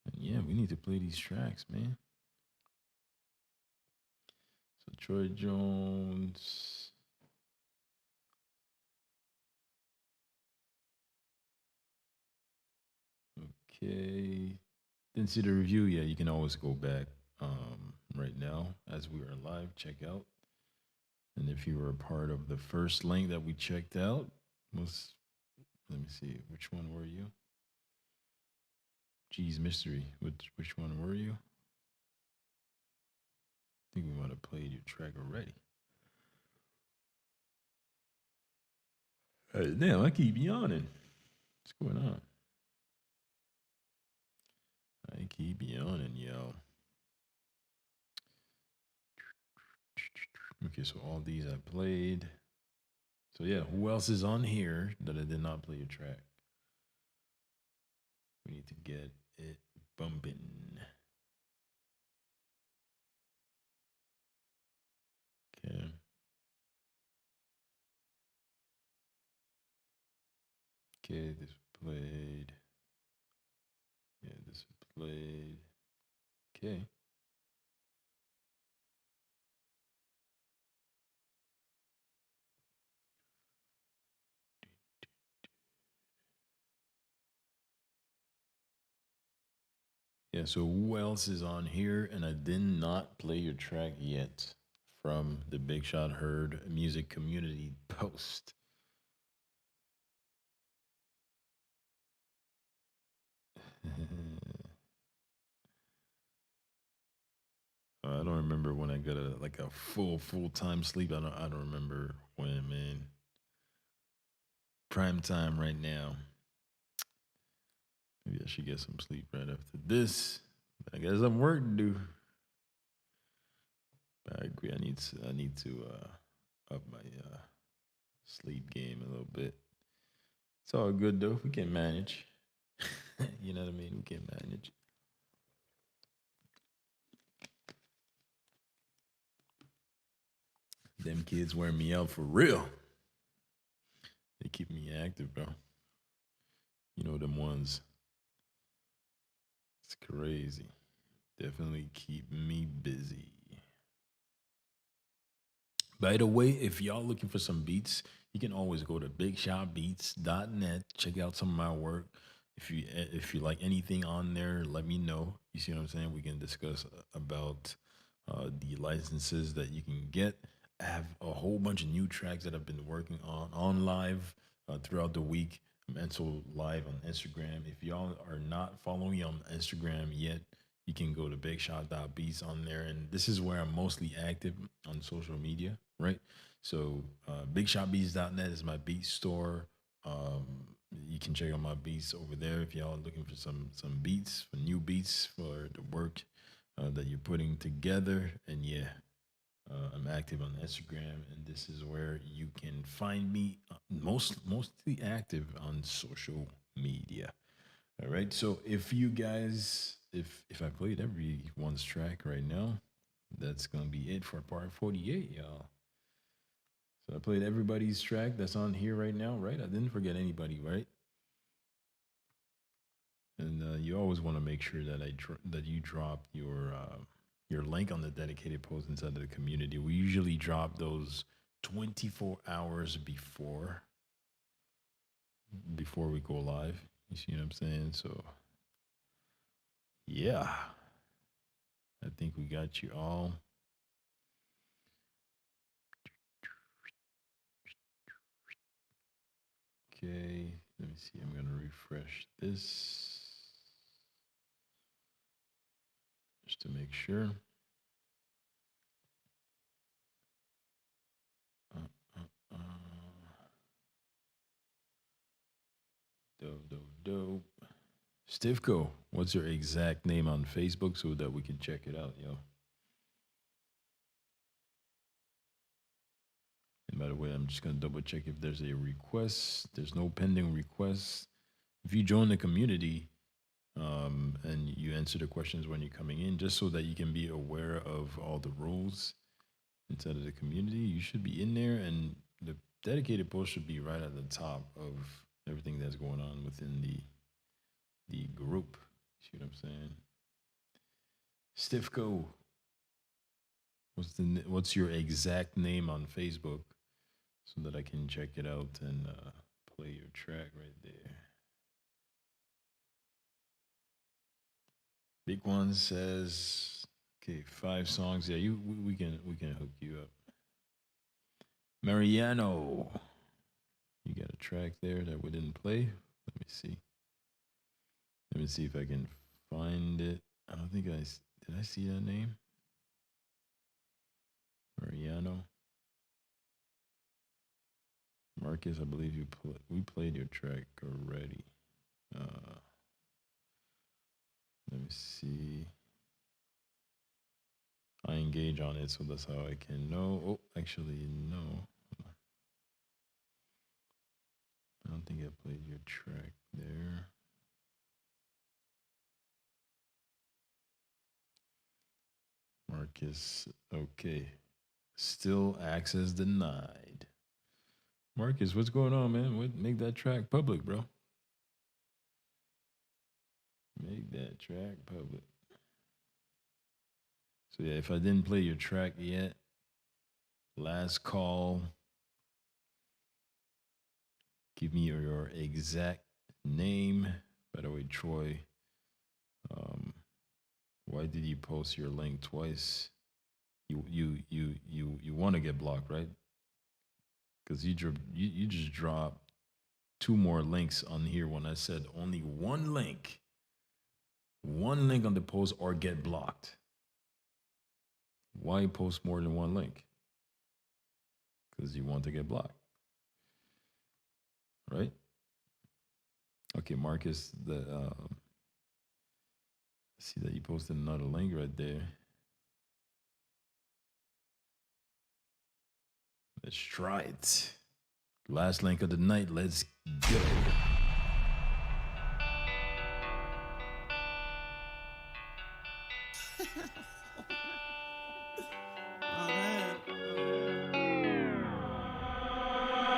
And yeah, we need to play these tracks, man. So Troy Jones. Okay. Didn't see the review yet. You can always go back right now as we are live. Check out. And if you were a part of the first link that we checked out, let me see, which one were you? Geez, mystery. Which one were you? think we might have played your track already. Damn, I keep yawning. What's going on? I keep yawning, yo. Okay, so all these I played. So yeah, who else is on here that I did not play a track? We need to get it bumping. Okay. Okay, this played. Yeah, this played. Okay. Yeah, so who else is on here? And I did not play your track yet from the Big Shot Heard Music Community post. I don't remember when I got a full time sleep. I don't remember when, man. Prime time right now. Maybe I should get some sleep right after this. I got some work to do. I agree. I need to up my sleep game a little bit. It's all good though. We can manage. You know what I mean? We can manage. Them kids wear me out for real. They keep me active, bro. You know them ones. It's crazy. Definitely keep me busy. By the way, if y'all looking for some beats, you can always go to bigshotbeats.net. Check out some of my work. If you like anything on there, let me know. You see what I'm saying? We can discuss about the licenses that you can get. I have a whole bunch of new tracks that I've been working on live throughout the week. I'm also live on Instagram. If y'all are not following me on Instagram yet, you can go to bigshot.beats on there. And this is where I'm mostly active on social media, right? So bigshotbeats.net is my beat store. You can check out my beats over there if y'all are looking for some beats, for new beats for the work that you're putting together. And yeah, I'm active on Instagram, and this is where you can find me. Mostly active on social media. All right. So if you guys, if I played everyone's track right now, that's gonna be it for part 48, y'all. So I played everybody's track that's on here right now, right? I didn't forget anybody, right? And you always want to make sure that that you drop your link on the dedicated post inside of the community. We usually drop those 24 hours before we go live. You see what I'm saying? So yeah, I think we got you all. Okay, let me see. I'm gonna refresh this just to make sure. Uh, dope. Stivko, what's your exact name on Facebook so that we can check it out, yo? And by the way, I'm just gonna double check if there's a request. There's no pending requests. If you join the community, and you answer the questions when you're coming in, just so that you can be aware of all the rules inside of the community, you should be in there, and the dedicated post should be right at the top of everything that's going on within the group. See what I'm saying? Stifco, what's your exact name on Facebook so that I can check it out and play your track right there? Big One says, okay, 5 songs. Yeah, we can hook you up. Mariano, you got a track there that we didn't play. Let me see. Let me see if I can find it. I don't think did I see that name? Mariano. Marcus, I believe we played your track already. Let me see. I engage on it, so that's how I can know. Oh, actually, no. I don't think I played your track there. Marcus, okay. Still access denied. Marcus, what's going on, man? Make that track public, bro. Make that track public. So yeah, if I didn't play your track yet, last call. Give me your exact name. By the way, Troy, why did you post your link twice? You want to get blocked, right? Because you just dropped two more links on here when I said only one link on the post or get blocked. Why post more than one link? Because you want to get blocked, right? Okay, Marcus, see that you posted another link right there. Let's try it. Last link of the night. Let's go.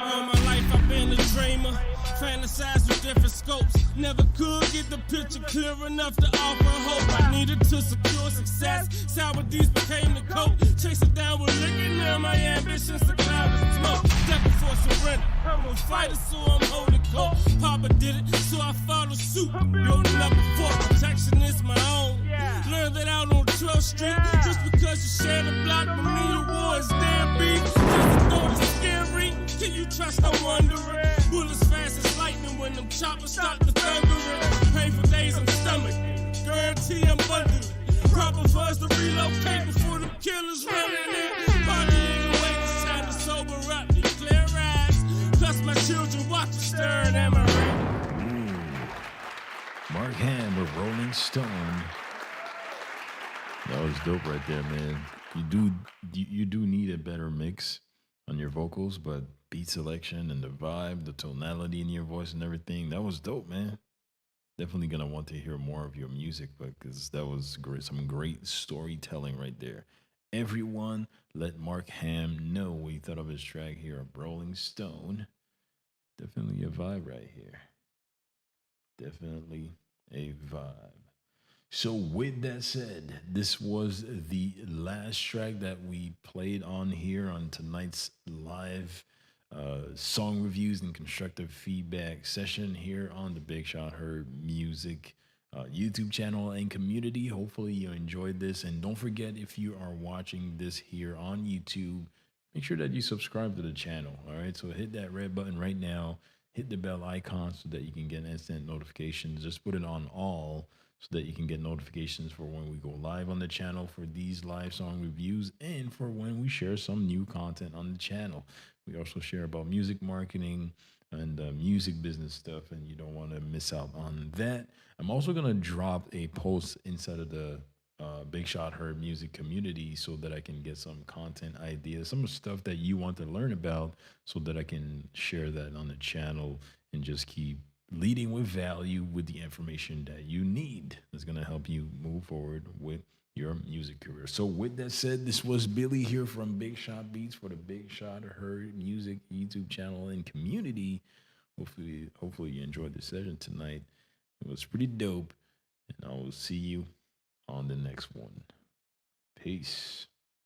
All my life I've been a dreamer, fantasize with different scopes. Never could get the picture clear enough to offer hope. I needed to secure success. Sour D's became the coat. Chasing down with liquor, now my ambitions to cloud the smoke. Death before surrender. I'm a fighter, so I'm holding court. Papa did it, so I follow suit. Building up before protection is my own. Learned that out on 12th Street. Just because you share the block with me, the war is damn beat. Just the thought is scary. Can you trust? I'm wondering. Bullets fast as lightning when them choppers start to thundering. Painful days I'm stomach. Guarantee I'm bundling. Proper for us to relocate before the killers running in. Body ain't wait, it's time to sober up. Declare eyes. Plus my children watch the stern. Am I right? Mark Ham with Rolling Stone. That was dope right there, man. You do need a better mix on your vocals, but beat selection and the vibe, the tonality in your voice and everything, that was dope, man. Definitely gonna want to hear more of your music, because that was great, some great storytelling right there. Everyone, let Mark Ham know what you thought of his track here of Rolling Stone. Definitely a vibe right here. Definitely a vibe. So with that said, this was the last track that we played on here on tonight's live song reviews and constructive feedback session here on the Big Shot Heard Music YouTube channel and community. Hopefully you enjoyed this, and don't forget, if you are watching this here on YouTube, make sure that you subscribe to the channel. All right, so hit that red button right now, hit the bell icon so that you can get instant notifications. Just put it on all so that you can get notifications for when we go live on the channel for these live song reviews and for when we share some new content on the channel. We also share about music marketing and music business stuff, and you don't want to miss out on that. I'm also going to drop a post inside of the Big Shot Heard Music community so that I can get some content ideas, some stuff that you want to learn about, so that I can share that on the channel and just keep leading with value with the information that you need. That's going to help you move forward with your music career. So with that said, this was Billy here from Big Shot Beats for the Big Shot Heard Music YouTube channel and community. Hopefully you enjoyed the session tonight. It was pretty dope, and I will see you on the next one. Peace.